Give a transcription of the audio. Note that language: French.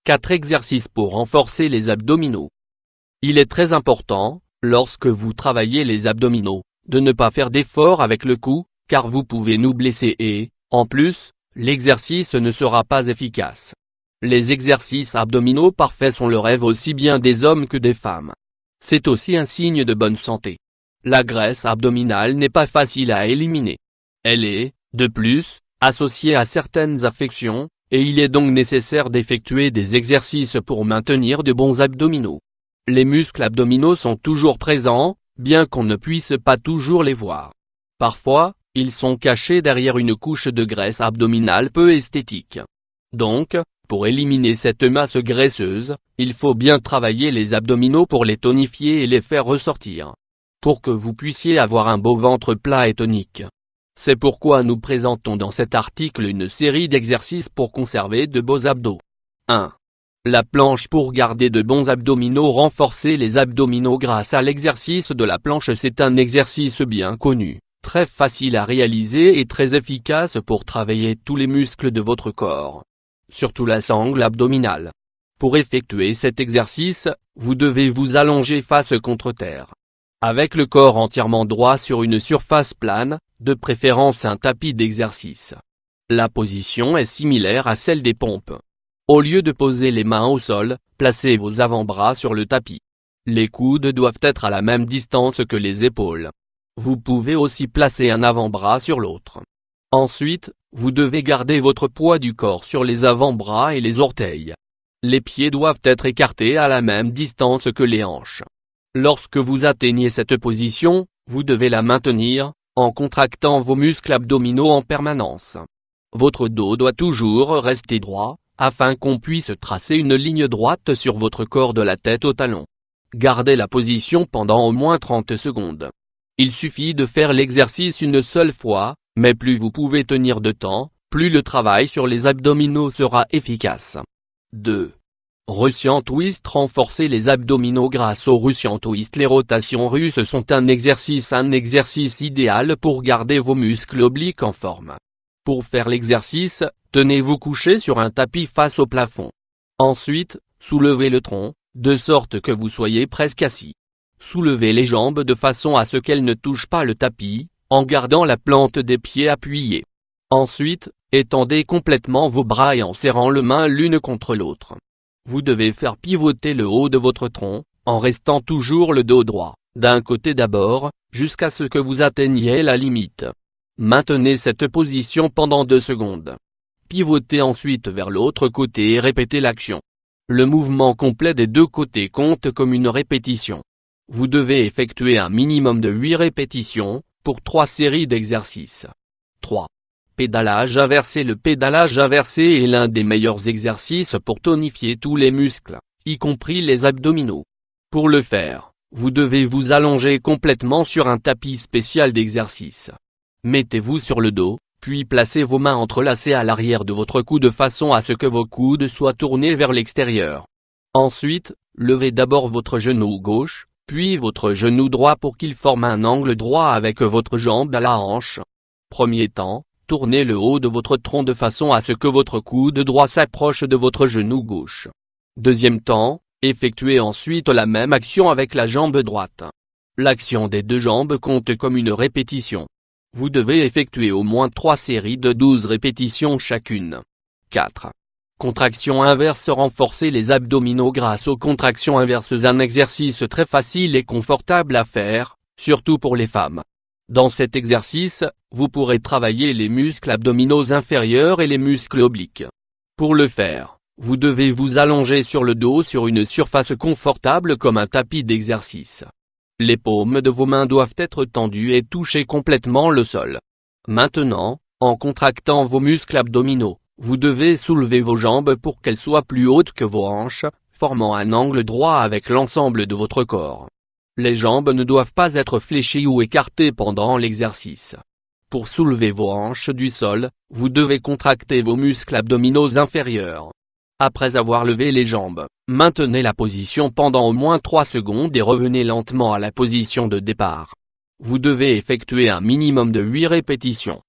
4 exercices pour renforcer les abdominaux. Il est très important, lorsque vous travaillez les abdominaux, de ne pas faire d'efforts avec le cou, car vous pouvez nous blesser et, en plus, l'exercice ne sera pas efficace. Les exercices abdominaux parfaits sont le rêve aussi bien des hommes que des femmes. C'est aussi un signe de bonne santé. La graisse abdominale n'est pas facile à éliminer. Elle est, de plus, associée à certaines affections, et il est donc nécessaire d'effectuer des exercices pour maintenir de bons abdominaux. Les muscles abdominaux sont toujours présents, bien qu'on ne puisse pas toujours les voir. Parfois, ils sont cachés derrière une couche de graisse abdominale peu esthétique. Donc, pour éliminer cette masse graisseuse, il faut bien travailler les abdominaux pour les tonifier et les faire ressortir. Pour que vous puissiez avoir un beau ventre plat et tonique. C'est pourquoi nous présentons dans cet article une série d'exercices pour conserver de beaux abdos. 1. La planche pour garder de bons abdominaux. Renforcer les abdominaux grâce à l'exercice de la planche. C'est un exercice bien connu, très facile à réaliser et très efficace pour travailler tous les muscles de votre corps. Surtout la sangle abdominale. Pour effectuer cet exercice, vous devez vous allonger face contre terre. Avec le corps entièrement droit sur une surface plane, de préférence un tapis d'exercice. La position est similaire à celle des pompes. Au lieu de poser les mains au sol, placez vos avant-bras sur le tapis. Les coudes doivent être à la même distance que les épaules. Vous pouvez aussi placer un avant-bras sur l'autre. Ensuite, vous devez garder votre poids du corps sur les avant-bras et les orteils. Les pieds doivent être écartés à la même distance que les hanches. Lorsque vous atteignez cette position, vous devez la maintenir, en contractant vos muscles abdominaux en permanence. Votre dos doit toujours rester droit, afin qu'on puisse tracer une ligne droite sur votre corps de la tête au talon. Gardez la position pendant au moins 30 secondes. Il suffit de faire l'exercice une seule fois, mais plus vous pouvez tenir de temps, plus le travail sur les abdominaux sera efficace. 2. Russian Twist. Renforcer les abdominaux grâce au Russian Twist. Les rotations russes sont un exercice idéal pour garder vos muscles obliques en forme. Pour faire l'exercice, tenez-vous couché sur un tapis face au plafond. Ensuite, soulevez le tronc, de sorte que vous soyez presque assis. Soulevez les jambes de façon à ce qu'elles ne touchent pas le tapis, en gardant la plante des pieds appuyée. Ensuite, étendez complètement vos bras et en serrant les mains l'une contre l'autre. Vous devez faire pivoter le haut de votre tronc, en restant toujours le dos droit, d'un côté d'abord, jusqu'à ce que vous atteigniez la limite. Maintenez cette position pendant 2 secondes. Pivotez ensuite vers l'autre côté et répétez l'action. Le mouvement complet des deux côtés compte comme une répétition. Vous devez effectuer un minimum de 8 répétitions, pour 3 séries d'exercices. 3. Pédalage inversé. Le pédalage inversé est l'un des meilleurs exercices pour tonifier tous les muscles, y compris les abdominaux. Pour le faire, vous devez vous allonger complètement sur un tapis spécial d'exercice. Mettez-vous sur le dos, puis placez vos mains entrelacées à l'arrière de votre cou de façon à ce que vos coudes soient tournés vers l'extérieur. Ensuite, levez d'abord votre genou gauche, puis votre genou droit pour qu'il forme un angle droit avec votre jambe à la hanche. Premier temps, tournez le haut de votre tronc de façon à ce que votre coude droit s'approche de votre genou gauche. Deuxième temps, effectuez ensuite la même action avec la jambe droite. L'action des deux jambes compte comme une répétition. Vous devez effectuer au moins 3 séries de 12 répétitions chacune. 4. Contraction inverse. Renforcer les abdominaux grâce aux contractions inverses. Un exercice très facile et confortable à faire, surtout pour les femmes. Dans cet exercice, vous pourrez travailler les muscles abdominaux inférieurs et les muscles obliques. Pour le faire, vous devez vous allonger sur le dos sur une surface confortable comme un tapis d'exercice. Les paumes de vos mains doivent être tendues et toucher complètement le sol. Maintenant, en contractant vos muscles abdominaux, vous devez soulever vos jambes pour qu'elles soient plus hautes que vos hanches, formant un angle droit avec l'ensemble de votre corps. Les jambes ne doivent pas être fléchies ou écartées pendant l'exercice. Pour soulever vos hanches du sol, vous devez contracter vos muscles abdominaux inférieurs. Après avoir levé les jambes, maintenez la position pendant au moins 3 secondes et revenez lentement à la position de départ. Vous devez effectuer un minimum de 8 répétitions.